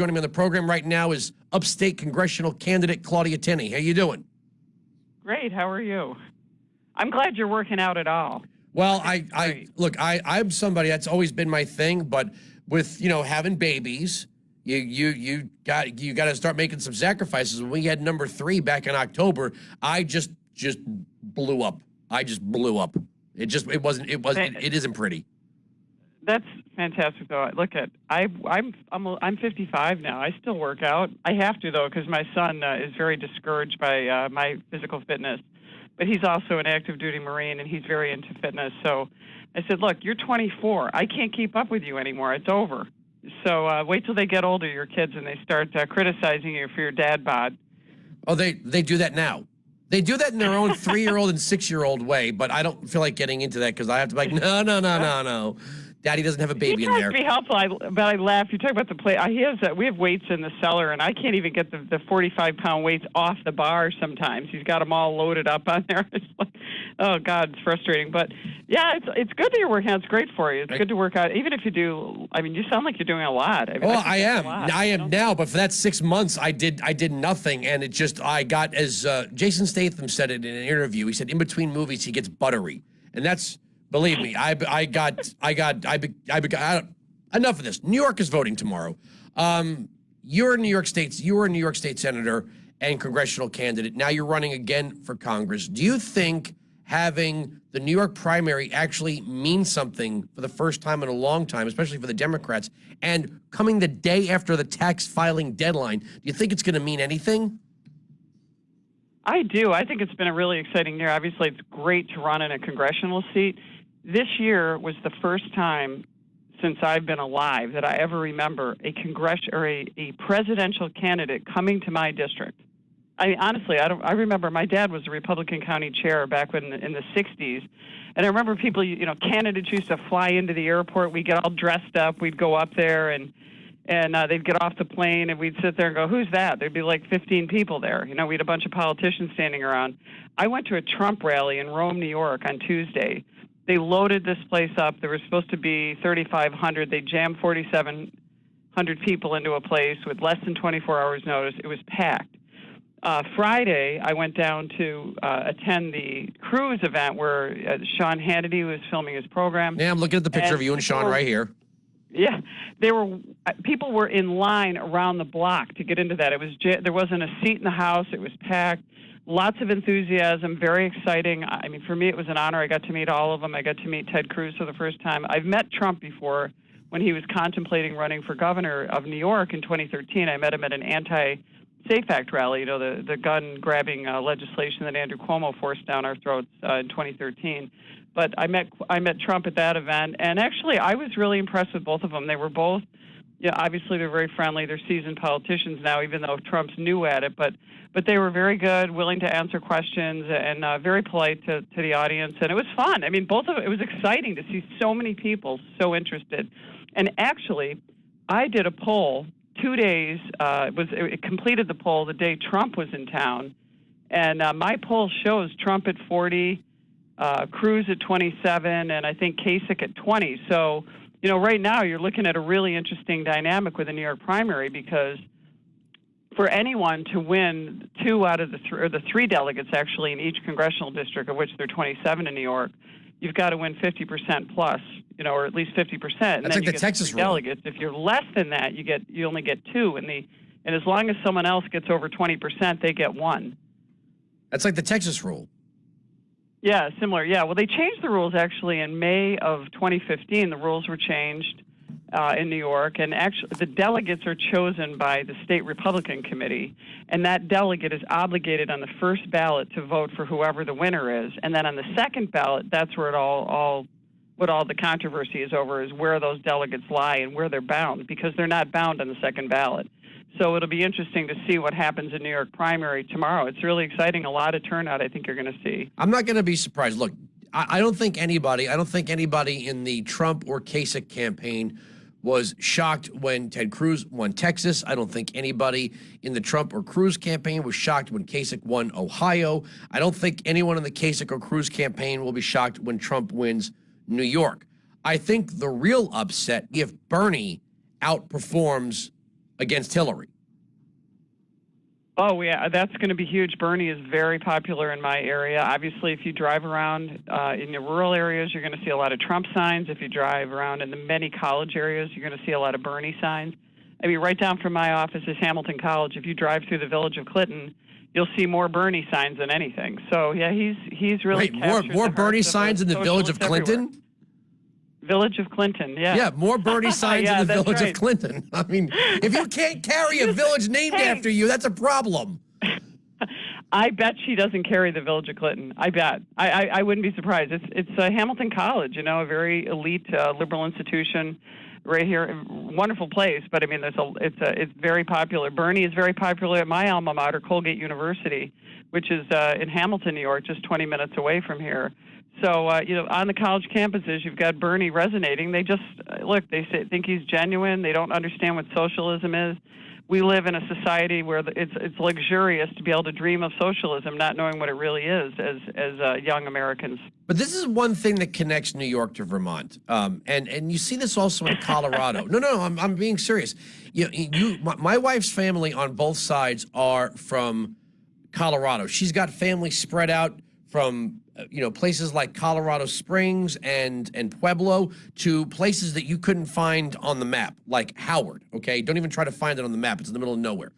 Joining me on the program right now is upstate congressional candidate Claudia Tenney. How you doing? Great. How are you? I'm glad you're working out at all. Well, I'm somebody that's always been my thing, but with having babies, you got to start making some sacrifices. When we had number 3 back in October, I just blew up. I just blew up. It isn't pretty. That's fantastic, though. Look I'm 55 now. I still work out. I have to though because my son is very discouraged by my physical fitness, but he's also an active duty Marine and he's very into fitness. So I said, look, you're 24. I can't keep up with you anymore. It's over. So wait till they get older, your kids, and they start criticizing you for your dad bod. Oh, they do that now. They do that in their own 3-year-old and 6-year-old way, but I don't feel like getting into that because I have to be like, no. Daddy doesn't have a baby in there. He tries to be helpful, but I laugh. You talk about the plate. We have weights in the cellar, and I can't even get the 45-pound weights off the bar sometimes. He's got them all loaded up on there. It's like, oh, God, it's frustrating. But, yeah, it's good that you're working out. It's great for you. It's good to work out. Even if you do, you sound like you're doing a lot. I am. I am now, but for that 6 months, I did nothing, and I got, as Jason Statham said it in an interview, he said in between movies he gets buttery. And that's... Believe me, enough of this. New York is voting tomorrow. You're a New York State senator and congressional candidate. Now you're running again for Congress. Do you think having the New York primary actually means something for the first time in a long time, especially for the Democrats, and coming the day after the tax filing deadline, do you think it's going to mean anything? I do. I think it's been a really exciting year. Obviously, it's great to run in a congressional seat. This year was the first time since I've been alive that I ever remember a presidential candidate coming to my district. Honestly, I remember my dad was a Republican county chair back in the 60s, and I remember people, candidates used to fly into the airport. We'd get all dressed up. We'd go up there, and they'd get off the plane, and we'd sit there and go, who's that? There'd be like 15 people there. We had a bunch of politicians standing around. I went to a Trump rally in Rome, New York on Tuesday. They loaded this place up. There were supposed to be 3,500. They jammed 4,700 people into a place with less than 24 hours notice. It was packed. Friday, I went down to attend the cruise event where Sean Hannity was filming his program. Yeah, I'm looking at the picture of you and Sean right here. Yeah, people were in line around the block to get into that. There wasn't a seat in the house. It was packed. Lots of enthusiasm, very exciting. For me, it was an honor. I got to meet all of them. I got to meet Ted Cruz for the first time. I've met Trump before when he was contemplating running for governor of New York in 2013. I met him at an anti-SAFE Act rally, the gun-grabbing legislation that Andrew Cuomo forced down our throats in 2013. But I met Trump at that event, and actually I was really impressed with both of them. They were both, obviously they're very friendly. They're seasoned politicians now, even though Trump's new at it. But they were very good, willing to answer questions, and very polite to the audience. And it was fun. Both of it was exciting to see so many people so interested. And actually, I did a poll 2 days. It completed the poll the day Trump was in town, and my poll shows Trump at 40. Cruz at 27, and I think Kasich at 20. So, right now you're looking at a really interesting dynamic with the New York primary because for anyone to win 2 out of the 3 delegates actually in each congressional district, of which there are 27 in New York, you've got to win 50% plus, or at least 50%. And that's then like the Texas rule. Delegates. If you're less than that, you only get 2, and as long as someone else gets over 20%, they get 1. That's like the Texas rule. Yeah, similar. Yeah, well, they changed the rules actually in May of 2015. The rules were changed in New York, and actually the delegates are chosen by the state Republican committee, and that delegate is obligated on the first ballot to vote for whoever the winner is, and then on the second ballot, that's where all the controversy is over, is where those delegates lie and where they're bound, because they're not bound on the second ballot. So it'll be interesting to see what happens in New York primary tomorrow. It's really exciting. A lot of turnout I think you're going to see. I'm not going to be surprised. Look, I don't think anybody in the Trump or Kasich campaign was shocked when Ted Cruz won Texas. I don't think anybody in the Trump or Cruz campaign was shocked when Kasich won Ohio. I don't think anyone in the Kasich or Cruz campaign will be shocked when Trump wins New York. I think the real upset, if Bernie outperforms against Hillary. Oh, yeah, that's going to be huge. Bernie is very popular in my area. Obviously, if you drive around in the rural areas, you're going to see a lot of Trump signs. If you drive around in the many college areas, you're going to see a lot of Bernie signs. I mean, right down from my office is Hamilton College. If you drive through the village of Clinton, you'll see more Bernie signs than anything. So, yeah, he's really more Bernie signs in the village of Clinton? Everywhere. Village of Clinton, yeah. Yeah, more Bernie signs in the village of Clinton. I mean, if you can't carry a village named after you, that's a problem. I bet she doesn't carry the village of Clinton. I bet. I wouldn't be surprised. It's Hamilton College, you know, a very elite liberal institution right here. Wonderful place, but I mean, it's very popular. Bernie is very popular at my alma mater, Colgate University, which is in Hamilton, New York, just 20 minutes away from here. So, you know, on the college campuses, you've got Bernie resonating. They just, look, they think he's genuine. They don't understand what socialism is. We live in a society where it's luxurious to be able to dream of socialism, not knowing what it really is as young Americans. But this is one thing that connects New York to Vermont, and you see this also in Colorado. No, I'm being serious. My wife's family on both sides are from Colorado. She's got family spread out from places like Colorado Springs and Pueblo to places that you couldn't find on the map, like Howard. Okay, don't even try to find it on the map; it's in the middle of nowhere.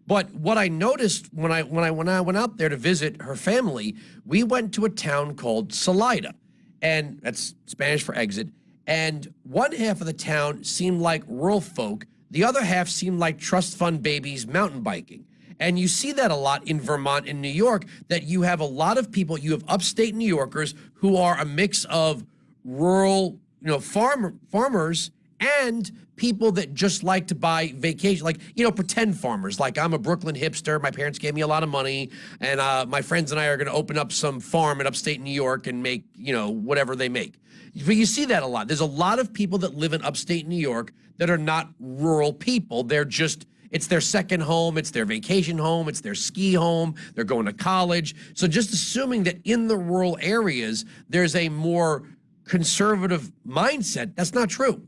But what I noticed when I went out there to visit her family, we went to a town called Salida, and that's Spanish for exit. And one half of the town seemed like rural folk, the other half seemed like trust fund babies mountain biking. And you see that a lot in Vermont and New York, that you have a lot of people, you have upstate New Yorkers who are a mix of rural, farmers and people that just like to buy vacation, like, pretend farmers. Like, I'm a Brooklyn hipster, my parents gave me a lot of money, and my friends and I are going to open up some farm in upstate New York and make, whatever they make. But you see that a lot. There's a lot of people that live in upstate New York that are not rural people. They're just... It's their second home, it's their vacation home, it's their ski home, they're going to college. So just assuming that in the rural areas, there's a more conservative mindset, that's not true.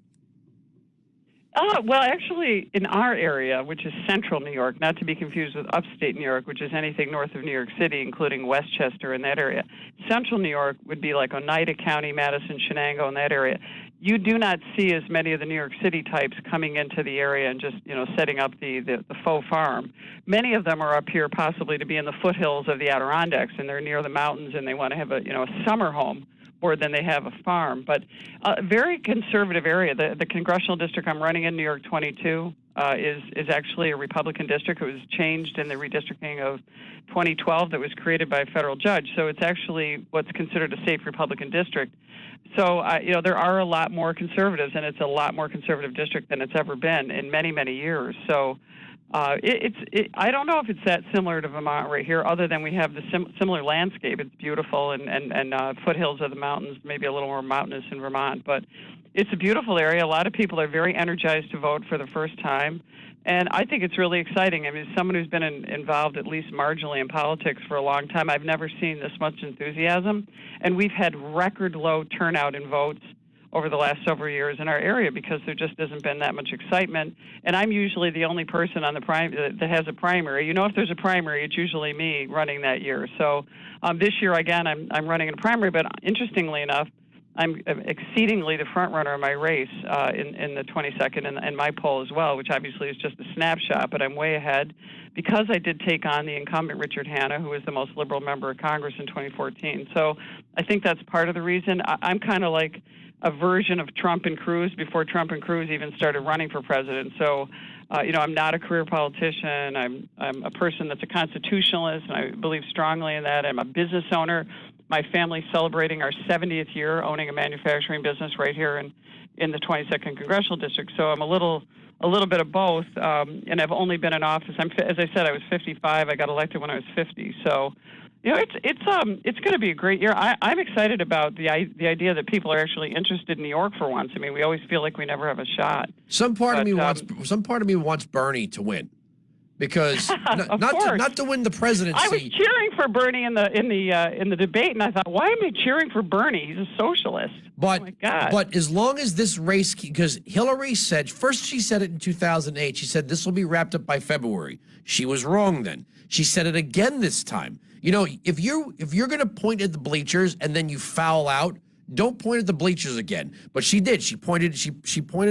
Well, actually, in our area, which is central New York, not to be confused with upstate New York, which is anything north of New York City, including Westchester and that area, central New York would be like Oneida County, Madison, Shenango, and that area. You do not see as many of the New York City types coming into the area and just, setting up the faux farm. Many of them are up here possibly to be in the foothills of the Adirondacks, and they're near the mountains, and they want to have a summer home more than they have a farm. But a very conservative area. The congressional district I'm running in, New York 22, is actually a Republican district. It was changed in the redistricting of 2012 that was created by a federal judge. So it's actually what's considered a safe Republican district. So, there are a lot more conservatives, and it's a lot more conservative district than it's ever been in many, many years. So I don't know if it's that similar to Vermont right here, other than we have the similar landscape. It's beautiful and foothills of the mountains, maybe a little more mountainous in Vermont. But it's a beautiful area. A lot of people are very energized to vote for the first time. And I think it's really exciting. I mean, as someone who's been involved at least marginally in politics for a long time, I've never seen this much enthusiasm. And we've had record low turnout in votes over the last several years in our area because there just hasn't been that much excitement. And I'm usually the only person on the that has a primary. If there's a primary, it's usually me running that year. So this year, again, I'm running in a primary, but interestingly enough, I'm exceedingly the front runner in my race in the 22nd and my poll as well, which obviously is just a snapshot, but I'm way ahead because I did take on the incumbent Richard Hanna, who was the most liberal member of Congress in 2014. So I think that's part of the reason. I'm kind of like a version of Trump and Cruz before Trump and Cruz even started running for president. So, I'm not a career politician. I'm a person that's a constitutionalist, and I believe strongly in that. I'm a business owner. My family's celebrating our 70th year owning a manufacturing business right here in the 22nd Congressional District. So I'm a little bit of both, and I've only been in office. As I said, I was 55. I got elected when I was 50. So, it's going to be a great year. I'm excited about the idea that people are actually interested in New York for once. I mean, we always feel like we never have a shot. Some part of me wants Bernie to win. because Of not course. to win the presidency. I was cheering for Bernie in the debate, and I thought, why am I cheering for Bernie? He's a socialist. But, oh my God. but as long as this race, because Hillary said, first she said it in 2008, she said this will be wrapped up by February. She was wrong then. She said it again this time. You know, if you're going to point at the bleachers and then you foul out, don't point at the bleachers again. But she did. She pointed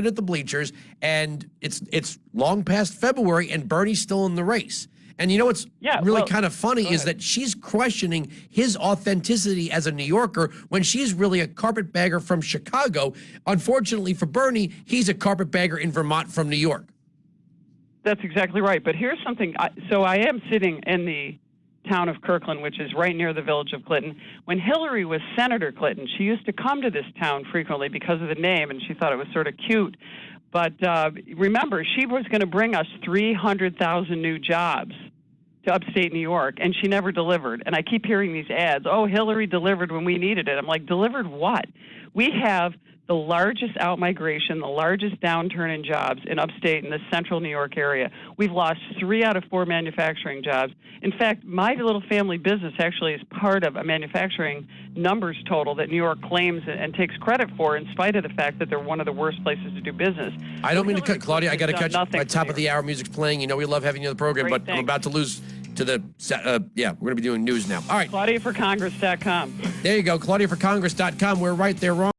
at the bleachers, and it's long past February, and Bernie's still in the race. And you know what's really kind of funny is that she's questioning his authenticity as a New Yorker when she's really a carpetbagger from Chicago. Unfortunately for Bernie, he's a carpetbagger in Vermont from New York. That's exactly right. But here's something. So I am sitting in the town of Kirkland, which is right near the village of Clinton. When Hillary was Senator Clinton, she used to come to this town frequently because of the name, and she thought it was sort of cute. But remember, she was going to bring us 300,000 new jobs to upstate New York, and she never delivered. And I keep hearing these ads, oh, Hillary delivered when we needed it. I'm like, delivered what? We have the largest outmigration, the largest downturn in jobs in upstate in the central New York area. We've lost 3 out of 4 manufacturing jobs. In fact, my little family business actually is part of a manufacturing numbers total that New York claims and takes credit for, in spite of the fact that they're one of the worst places to do business. I don't mean to cut, Claudia, I got to cut you. By top of the hour, music's playing. You know we love having you on the program, Great, but thanks. I'm about to lose to the, we're going to be doing news now. All right. ClaudiaForCongress.com. There you go, ClaudiaForCongress.com. We're right there wrong.